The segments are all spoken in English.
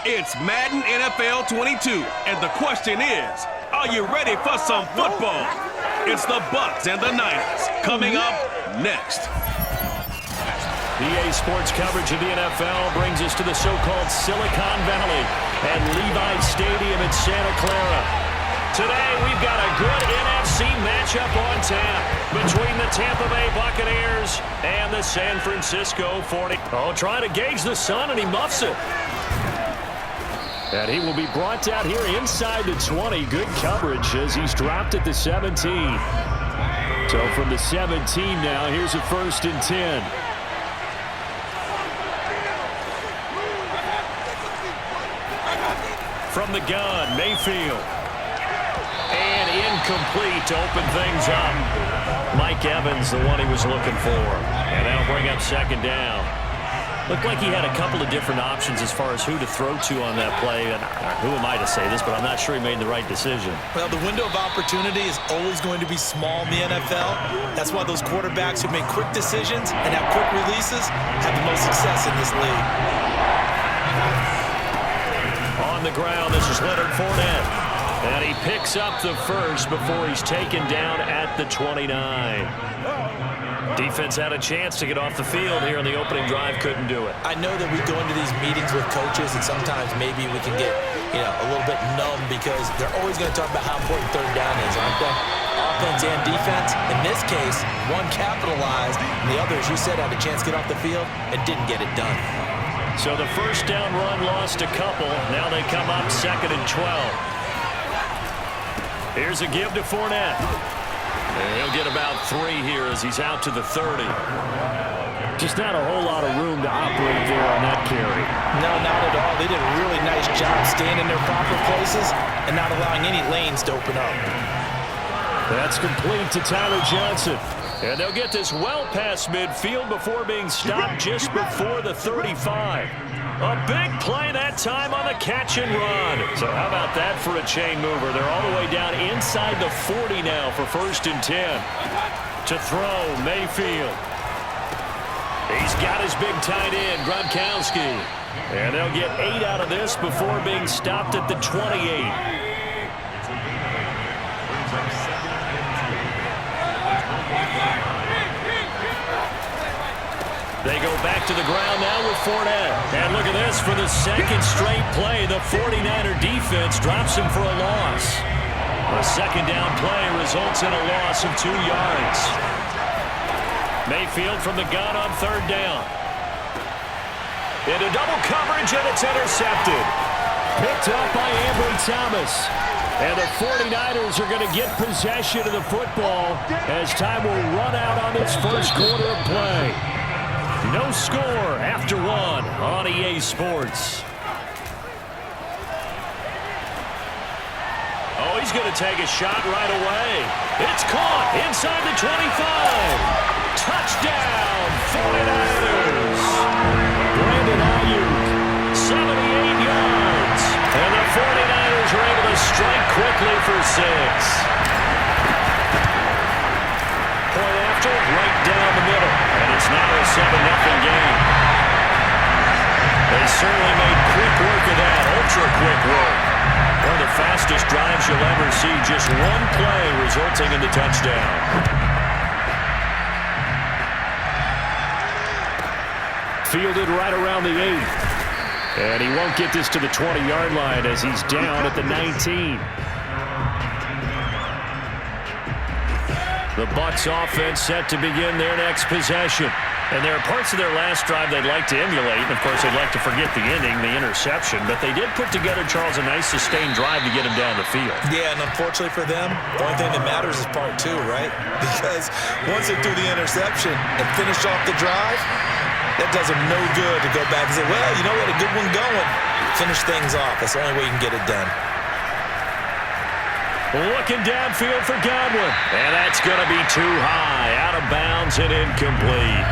It's Madden NFL 22, and the question is, are you ready for some football? It's the Bucs and the Niners coming up next. EA Sports coverage of the NFL brings us to the so-called Silicon Valley at Levi Stadium in Santa Clara. Today, we've got a good NFC matchup on tap between the Tampa Bay Buccaneers and the San Francisco 40. Oh, trying to gauge the sun, and he muffs it. And he will be brought down here inside the 20. Good coverage as he's dropped at the 17. So from the 17 now, here's a 1st and 10. From the gun, Mayfield. And incomplete to open things up. Mike Evans, the one he was looking for. And that'll bring up 2nd down. Looked like he had a couple of different options as far as who to throw to on that play. And who am I to say this, but I'm not sure he made the right decision. Well, the window of opportunity is always going to be small in the NFL. That's why those quarterbacks who make quick decisions and have quick releases have the most success in this league. On the ground, this is Leonard Fournette. And he picks up the first before he's taken down at the 29. Defense had a chance to get off the field here in the opening drive, couldn't do it. I know that we go into these meetings with coaches, and sometimes maybe we can get, a little bit numb because they're always going to talk about how important 3rd down is, aren't they? Offense and defense. In this case, one capitalized, and the other, as you said, had a chance to get off the field and didn't get it done. So the 1st down run lost a couple. Now they come up 2nd and 12. Here's a give to Fournette. And he'll get about 3 here as he's out to the 30. Just not a whole lot of room to operate there on that carry. No, not at all. They did a really nice job staying in their proper places and not allowing any lanes to open up. That's complete to Tyler Johnson. And they'll get this well past midfield before being stopped just before the 35. A big play that time on the catch and run. So how about that for a chain mover? They're all the way down inside the 40 now for 1st and 10. To throw, Mayfield. He's got his big tight end, Gronkowski. And they'll get 8 out of this before being stopped at the 28. They go back to the ground now with Fournette. And look at this for the 2nd straight play. The 49er defense drops him for a loss. A 2nd down play results in a loss of 2 yards. Mayfield from the gun on 3rd down. Into double coverage, and it's intercepted. Picked up by Ambry Thomas. And the 49ers are going to get possession of the football as time will run out on this 1st quarter of play. No score after 1 on EA Sports. Oh, he's going to take a shot right away. It's caught inside the 25. Touchdown, 49ers. Brandon Ayuk, 78 yards. And the 49ers are able to strike quickly for 6. Point after, right down the middle. And it's now a 7-0 game. They certainly made quick work of that, ultra-quick work. One of the fastest drives you'll ever see, just one play resulting in the touchdown. Fielded right around the 8. And he won't get this to the 20-yard line as he's down at the 19. The Bucs offense set to begin their next possession. And there are parts of their last drive they'd like to emulate. And, of course, they'd like to forget the ending, the interception. But they did put together, Charles, a nice sustained drive to get him down the field. Yeah, and unfortunately for them, the only thing that matters is part 2, right? Because once they do the interception and finish off the drive, that does them no good to go back and say, well, you know what, a good one going. Finish things off. That's the only way you can get it done. Looking downfield for Godwin. And that's going to be too high. Out of bounds and incomplete.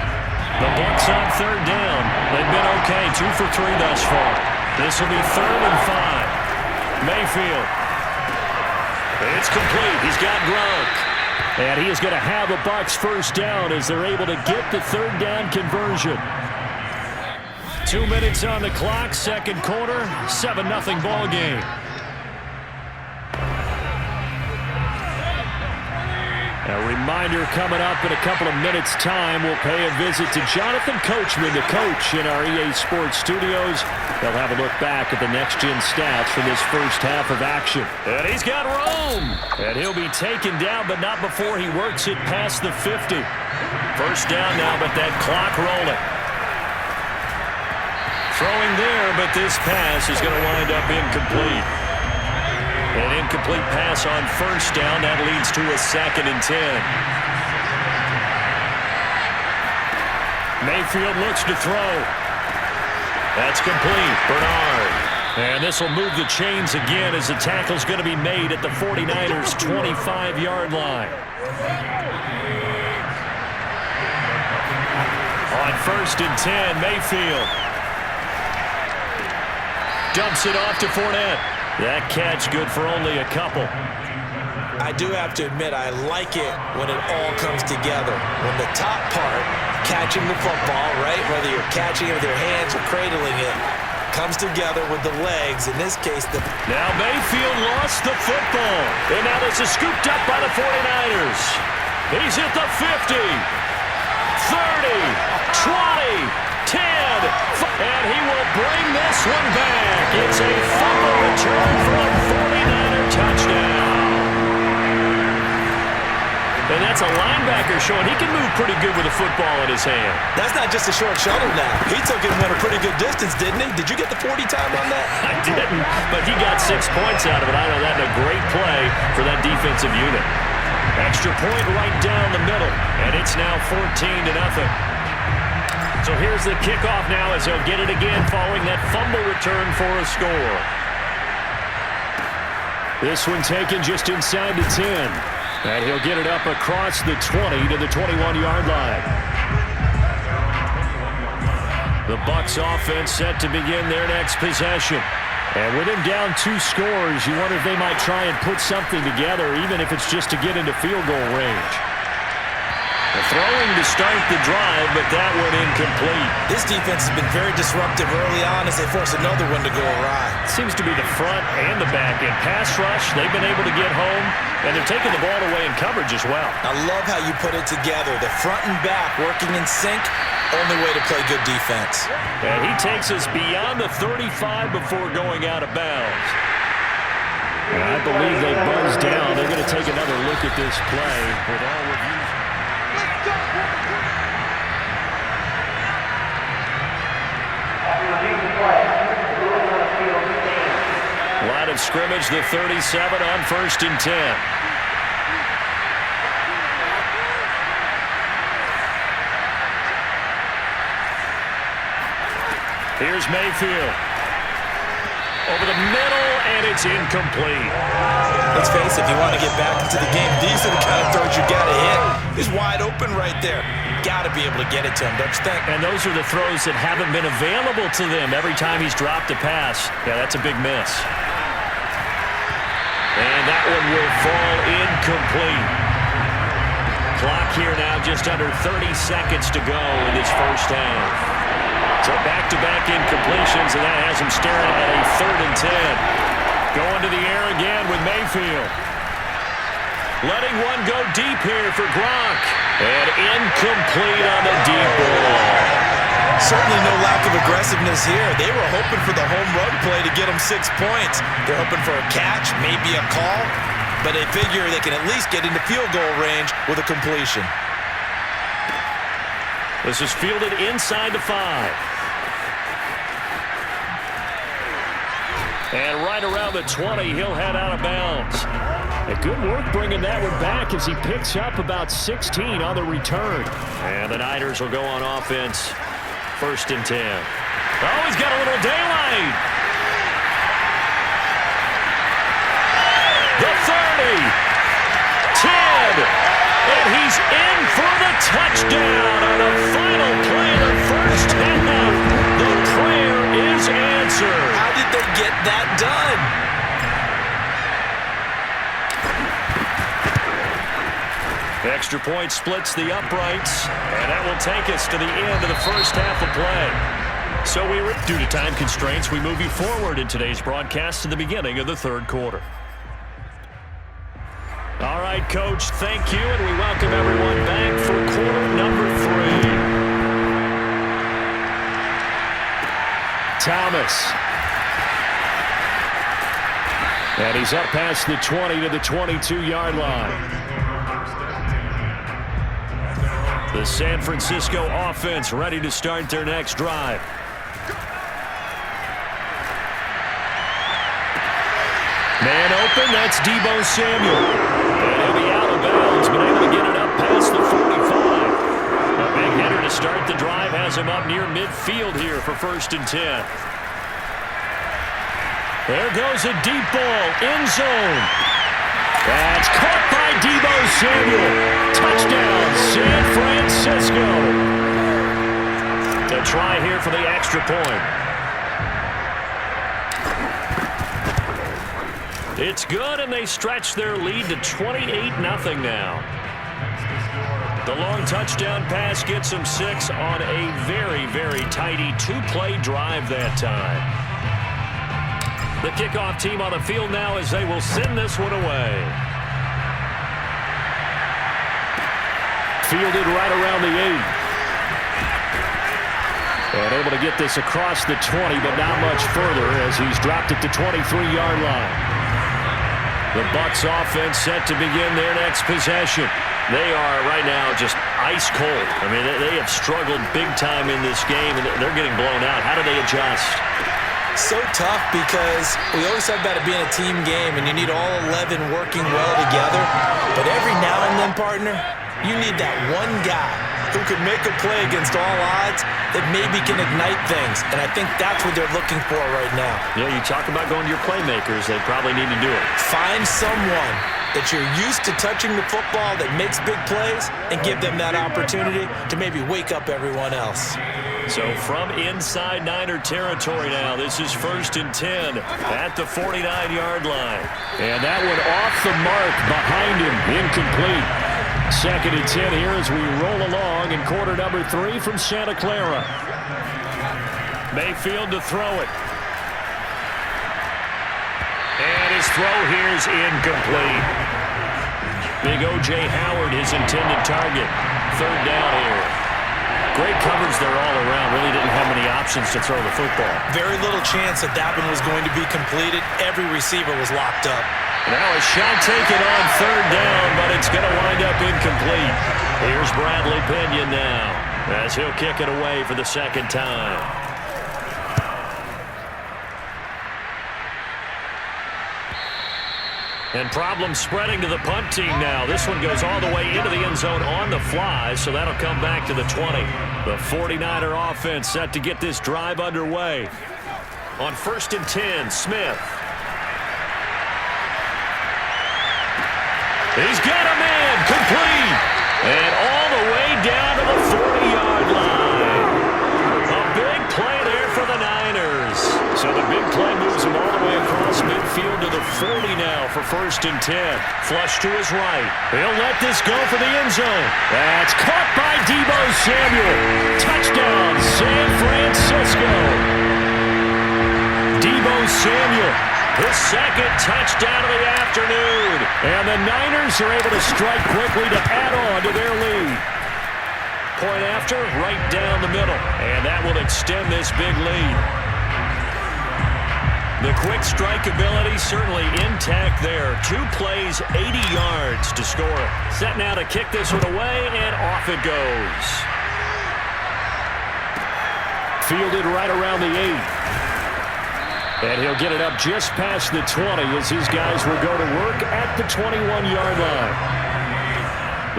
The Bucs on 3rd down. They've been okay. 2 for 3 thus far. This will be 3rd and 5. Mayfield. It's complete. He's got Gronk. And he is going to have a Bucs 1st down as they're able to get the 3rd down conversion. 2 minutes on the clock, second quarter, 7-0 ball game. A reminder coming up in a couple of minutes' time. We'll pay a visit to Jonathan Coachman, the coach in our EA Sports studios. They'll have a look back at the next-gen stats from this first half of action. And he's got room. And he'll be taken down, but not before he works it past the 50. First down now, but that clock rolling. Throwing there, but this pass is going to wind up incomplete. An incomplete pass on first down. That leads to a 2nd and 10. Mayfield looks to throw. That's complete. Bernard. And this will move the chains again as the tackle's going to be made at the 49ers' 25-yard line. On 1st and 10, Mayfield dumps it off to Fournette. That catch good for only a couple. I do have to admit, I like it when it all comes together. When the top part, catching the football, right, whether you're catching it with your hands or cradling it, comes together with the legs. In this case, Now Mayfield lost the football. And now this is scooped up by the 49ers. He's at the 50, 30, 20, 10, and he will bring this one back. It's a fumble return for a 49er touchdown. And that's a linebacker showing he can move pretty good with a football in his hand. That's not just a short shuttle now. He took it and went a pretty good distance, didn't he? Did you get the 40 time on that? I didn't, but he got 6 points out of it. I know that's a great play for that defensive unit. Extra point right down the middle, and it's now 14-0. So here's the kickoff now as he'll get it again following that fumble return for a score. This one taken just inside the 10. And he'll get it up across the 20 to the 21-yard line. The Bucs offense set to begin their next possession. And with him down 2 scores, you wonder if they might try and put something together, even if it's just to get into field goal range. Throwing to start the drive, but that one incomplete. This defense has been very disruptive early on as they force another one to go awry. Seems to be the front and the back end. Pass rush, they've been able to get home, and they're taking the ball away in coverage as well. I love how you put it together. The front and back working in sync, only way to play good defense. And he takes us beyond the 35 before going out of bounds. And I believe they buzzed down. They're going to take another look at this play with all reviews. Line of scrimmage, the 37 on 1st and 10. Here's Mayfield. Over the middle, and it's incomplete. Let's face it, if you want to get back into the game, these are the kind of throws you got to hit. He's wide open right there. Got to be able to get it to him, don't you think? And those are the throws that haven't been available to them every time he's dropped a pass. Yeah, that's a big miss. And that one will fall incomplete. Clock here now just under 30 seconds to go in this first half. So back-to-back incompletions, and that has him staring at a 3rd and 10. Going to the air again with Mayfield. Letting one go deep here for Gronk. And incomplete on the deep ball. Certainly no lack of aggressiveness here. They were hoping for the home run play to get them 6 points. They're hoping for a catch, maybe a call, but they figure they can at least get into field goal range with a completion. This is fielded inside the 5. And right around the 20, he'll head out of bounds. And good work bringing that one back as he picks up about 16 on the return. And the Niners will go on offense. 1st and 10. Oh, he's got a little daylight. The 30. 10. And he's in for the touchdown on the final play of the first half. The prayer is answered. How did they get that done? Extra point splits the uprights, and that will take us to the end of the first half of play. So due to time constraints, we move you forward in today's broadcast to the beginning of the third quarter. All right, Coach, thank you, and we welcome everyone back for quarter number 3. Thomas. And he's up past the 20 to the 22-yard line. The San Francisco offense ready to start their next drive. Man open, that's Deebo Samuel. And he'll be out of bounds, but able to get it up past the 45. A big hitter to start the drive has him up near midfield here for 1st and 10. There goes a deep ball, end zone. That's caught by Deebo Samuel. Touchdown, San Francisco. A try here for the extra point. It's good, and they stretch their lead to 28-0 now. The long touchdown pass gets them 6 on a very, very tidy 2-play drive that time. The kickoff team on the field now as they will send this one away. Fielded right around the 8. And able to get this across the 20, but not much further as he's dropped it to 23-yard line. The Bucs offense set to begin their next possession. They are right now just ice cold. I mean, they have struggled big time in this game, and they're getting blown out. How do they adjust? So tough because we always talk about it being a team game, and you need all 11 working well together. But every now and then, partner, you need that one guy who could make a play against all odds that maybe can ignite things. And I think that's what they're looking for right now. Yeah, you talk about going to your playmakers. They probably need to do it. Find someone that you're used to touching the football that makes big plays and give them that opportunity to maybe wake up everyone else. So from inside Niner territory now, this is 1st and 10 at the 49-yard line. And that one off the mark behind him, incomplete. 2nd and 10 here as we roll along in quarter number 3 from Santa Clara. Mayfield to throw it. And his throw here is incomplete. Big O.J. Howard, his intended target. 3rd down here. Great coverage there all around. Really didn't have many options to throw the football. Very little chance that one was going to be completed. Every receiver was locked up. Now a shot taken on 3rd down, but it's going to wind up incomplete. Here's Bradley Pinion now as he'll kick it away for the 2nd time. And problems spreading to the punt team now. This one goes all the way into the end zone on the fly, so that'll come back to the 20. The 49er offense set to get this drive underway. On 1st and 10, Smith. He's got a man, complete, and all the way down to the 40-yard line. A big play there for the Niners. So the big play moves him all the way across midfield to the 40 now for 1st and 10. Flush to his right. He'll let this go for the end zone. That's caught by Deebo Samuel. Touchdown, San Francisco. Deebo Samuel. His 2nd touchdown of the afternoon. And the Niners are able to strike quickly to add on to their lead. Point after, right down the middle. And that will extend this big lead. The quick strike ability certainly intact there. 2 plays, 80 yards to score it. Set now to kick this one away, and off it goes. Fielded right around the 8. And he'll get it up just past the 20 as his guys will go to work at the 21-yard line.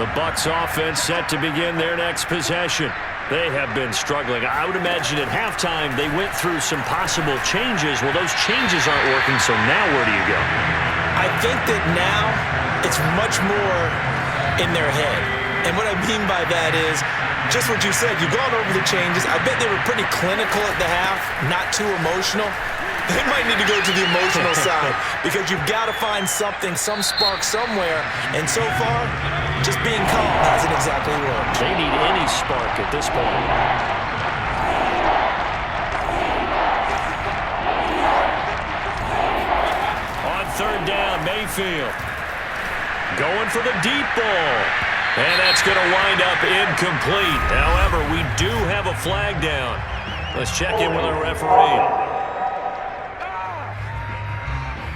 The Bucs offense set to begin their next possession. They have been struggling. I would imagine at halftime they went through some possible changes. Well, those changes aren't working, so now where do you go? I think that now it's much more in their head. And what I mean by that is just what you said. You've gone over the changes. I bet they were pretty clinical at the half, not too emotional. They might need to go to the emotional side because you've got to find something, some spark somewhere. And so far, just being calm hasn't exactly worked. They need any spark at this point. Mayfield. Going for the deep ball. And that's going to wind up incomplete. However, we do have a flag down. Let's check in with our referee.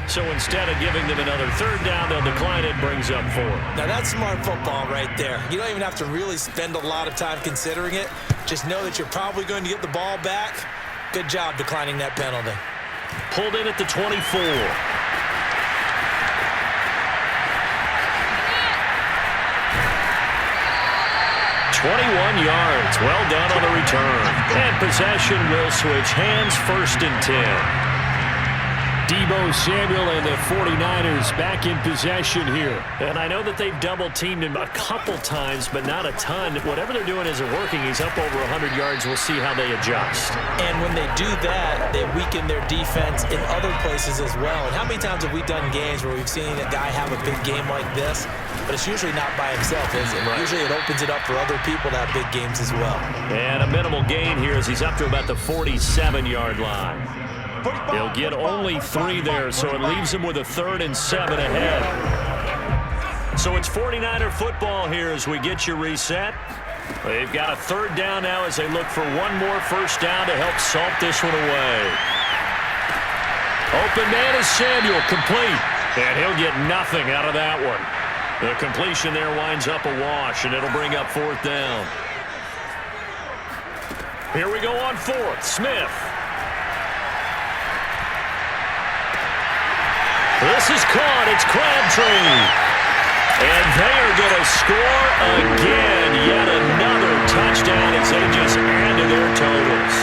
So instead of giving them another third down, they'll decline it, brings up 4. Now that's smart football right there. You don't even have to really spend a lot of time considering it. Just know that you're probably going to get the ball back. Good job declining that penalty. Pulled in at the 24. 21 yards. Well done on the return. And possession will switch hands, 1st and 10. Deebo Samuel and the 49ers back in possession here. And I know that they've double-teamed him a couple times, but not a ton. Whatever they're doing isn't working. He's up over 100 yards. We'll see how they adjust. And when they do that, they weaken their defense in other places as well. And how many times have we done games where we've seen a guy have a big game like this, but it's usually not by himself, is it? Right. Usually it opens it up for other people to have big games as well. And a minimal gain here as he's up to about the 47-yard line. He'll get only 3 there, so it leaves him with a 3rd and 7 ahead. So it's 49er football here as we get you reset. They've got a 3rd down now as they look for one more 1st down to help salt this one away. Open man is Samuel, complete. And he'll get nothing out of that one. The completion there winds up a wash, and it'll bring up 4th down. Here we go on 4th. Smith. This is caught. It's Crabtree. And they are going to score again. Yet another touchdown as they just add to their totals.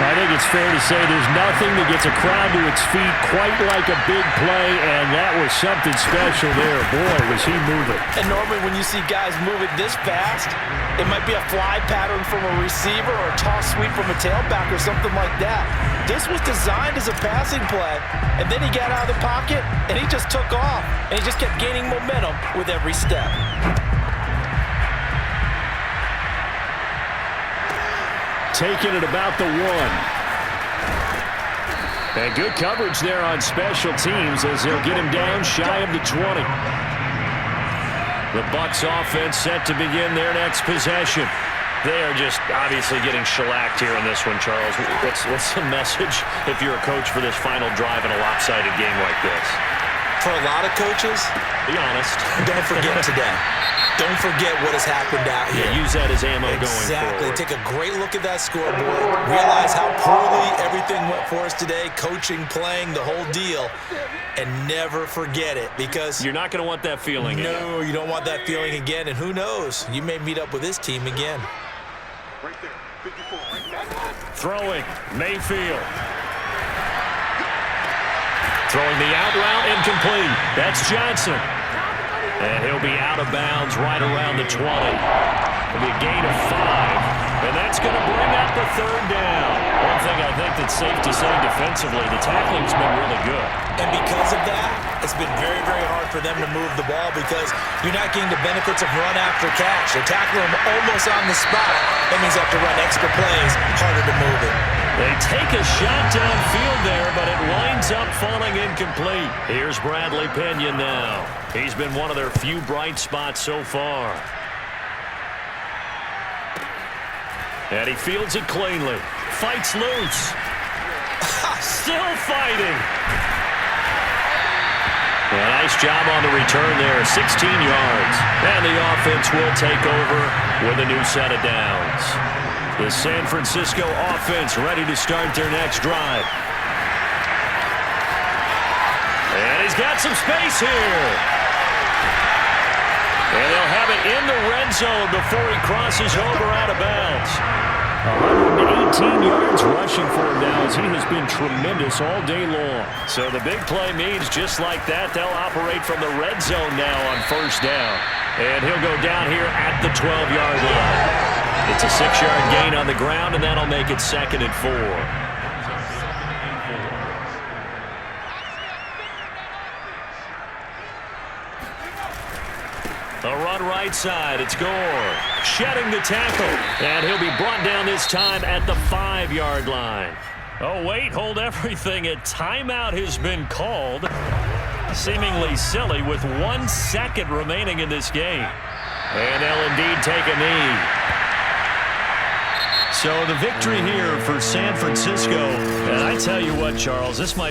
I think it's fair to say there's nothing that gets a crowd to its feet quite like a big play, and that was something special there. Boy, was he moving. And normally when you see guys move it this fast, it might be a fly pattern from a receiver or a toss sweep from a tailback or something like that. This was designed as a passing play, and then he got out of the pocket, and he just took off, and he just kept gaining momentum with every step. Taking it about the 1. And good coverage there on special teams as they'll get him down shy of the 20. The Bucs offense set to begin their next possession. They are just obviously getting shellacked here in this one, Charles. What's the message if you're a coach for this final drive in a lopsided game like this? For a lot of coaches, be honest. Don't forget today. Don't forget what has happened out here. Yeah, use that as ammo going Exactly. forward. Take a great look at that scoreboard. Realize how poorly everything went for us today. Coaching, playing, the whole deal. And never forget it because you're not going to want that feeling again. No, you don't want that feeling again. And who knows? You may meet up with this team again. Right there, 54. Right there. Throwing, Mayfield. Throwing the out route, incomplete. That's Johnson. And he'll be out of bounds right around the 20. It'll be a gain of 5. And that's going to bring up the 3rd down. One thing I think that's safe to say defensively, the tackling's been really good. And because of that, it's been very, very hard for them to move the ball because you're not getting the benefits of run after catch. They're tackling them almost on the spot. That means they have to run extra plays, harder to move it. They take a shot downfield there, but it winds up falling incomplete. Here's Bradley Pinion now. He's been one of their few bright spots so far. And he fields it cleanly. Fights loose. Still fighting. A nice job on the return there. 16 yards. And the offense will take over with a new set of downs. The San Francisco offense ready to start their next drive. And he's got some space here. And they'll have it in the red zone before he crosses over out of bounds. 118 yards rushing for him now as he has been tremendous all day long. So the big play means just like that, they'll operate from the red zone now on 1st down. And he'll go down here at the 12-yard line. It's a 6-yard gain on the ground, and that'll make it 2nd and 4. A run right side. It's Gore. Shedding the tackle. And he'll be brought down this time at the 5-yard line. Oh, wait. Hold everything. A timeout has been called. Seemingly silly with 1 second remaining in this game. And they'll indeed take a knee. So the victory here for San Francisco. And I tell you what, Charles, this might